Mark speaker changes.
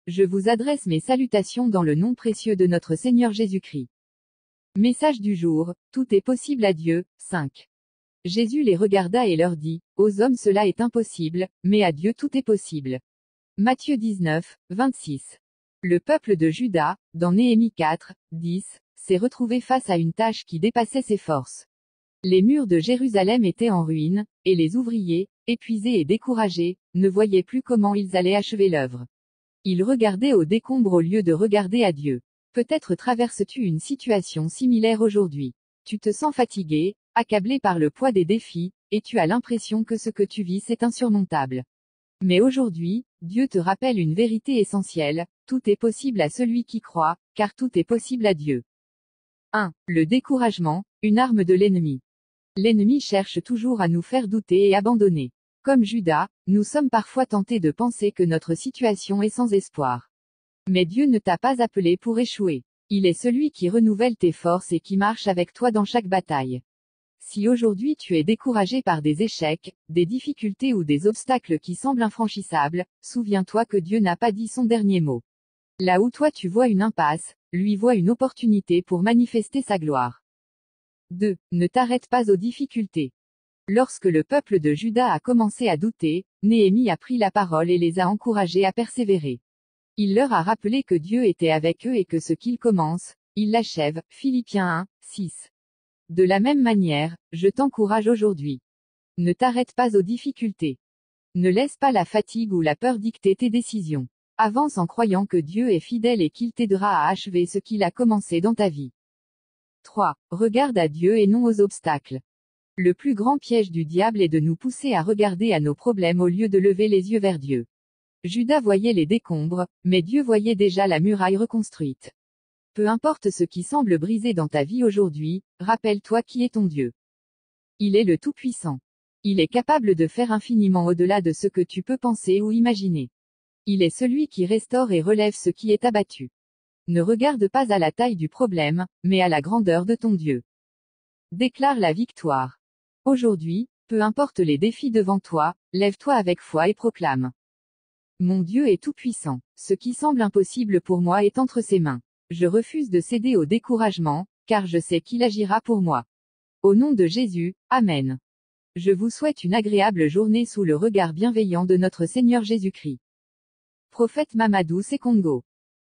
Speaker 1: Je vous adresse mes salutations dans le nom précieux de notre Seigneur Jésus-Christ. Message du jour, tout est possible à Dieu. 5. Jésus les regarda et leur dit, aux hommes cela est impossible, mais à Dieu tout est possible. Matthieu 19, 26. Le peuple de Juda, dans Néhémie 4, 10, s'est retrouvé face à une tâche qui dépassait ses forces. Les murs de Jérusalem étaient en ruine, et les ouvriers, épuisés et découragés, ne voyaient plus comment ils allaient achever l'œuvre. Ils regardaient aux décombres au lieu de regarder à Dieu. Peut-être traverses-tu une situation similaire aujourd'hui. Tu te sens fatigué, accablé par le poids des défis, et tu as l'impression que ce que tu vis c'est insurmontable. Mais aujourd'hui, Dieu te rappelle une vérité essentielle, tout est possible à celui qui croit, car tout est possible à Dieu. 1. Le découragement, une arme de l'ennemi. L'ennemi cherche toujours à nous faire douter et abandonner. Comme Judas, nous sommes parfois tentés de penser que notre situation est sans espoir. Mais Dieu ne t'a pas appelé pour échouer. Il est celui qui renouvelle tes forces et qui marche avec toi dans chaque bataille. Si aujourd'hui tu es découragé par des échecs, des difficultés ou des obstacles qui semblent infranchissables, souviens-toi que Dieu n'a pas dit son dernier mot. Là où toi tu vois une impasse, lui voit une opportunité pour manifester sa gloire. 2. Ne t'arrête pas aux difficultés. Lorsque le peuple de Juda a commencé à douter, Néhémie a pris la parole et les a encouragés à persévérer. Il leur a rappelé que Dieu était avec eux et que ce qu'ils commencent, ils l'achèvent. Philippiens 1, 6. De la même manière, je t'encourage aujourd'hui. Ne t'arrête pas aux difficultés. Ne laisse pas la fatigue ou la peur dicter tes décisions. Avance en croyant que Dieu est fidèle et qu'il t'aidera à achever ce qu'il a commencé dans ta vie. 3. Regarde à Dieu et non aux obstacles. Le plus grand piège du diable est de nous pousser à regarder à nos problèmes au lieu de lever les yeux vers Dieu. Judas voyait les décombres, mais Dieu voyait déjà la muraille reconstruite. Peu importe ce qui semble brisé dans ta vie aujourd'hui, rappelle-toi qui est ton Dieu. Il est le Tout-Puissant. Il est capable de faire infiniment au-delà de ce que tu peux penser ou imaginer. Il est celui qui restaure et relève ce qui est abattu. Ne regarde pas à la taille du problème, mais à la grandeur de ton Dieu. Déclare la victoire. Aujourd'hui, peu importe les défis devant toi, lève-toi avec foi et proclame. Mon Dieu est tout-puissant. Ce qui semble impossible pour moi est entre ses mains. Je refuse de céder au découragement, car je sais qu'il agira pour moi. Au nom de Jésus, Amen. Je vous souhaite une agréable journée sous le regard bienveillant de notre Seigneur Jésus-Christ. Prophète Mamadou Sekongo.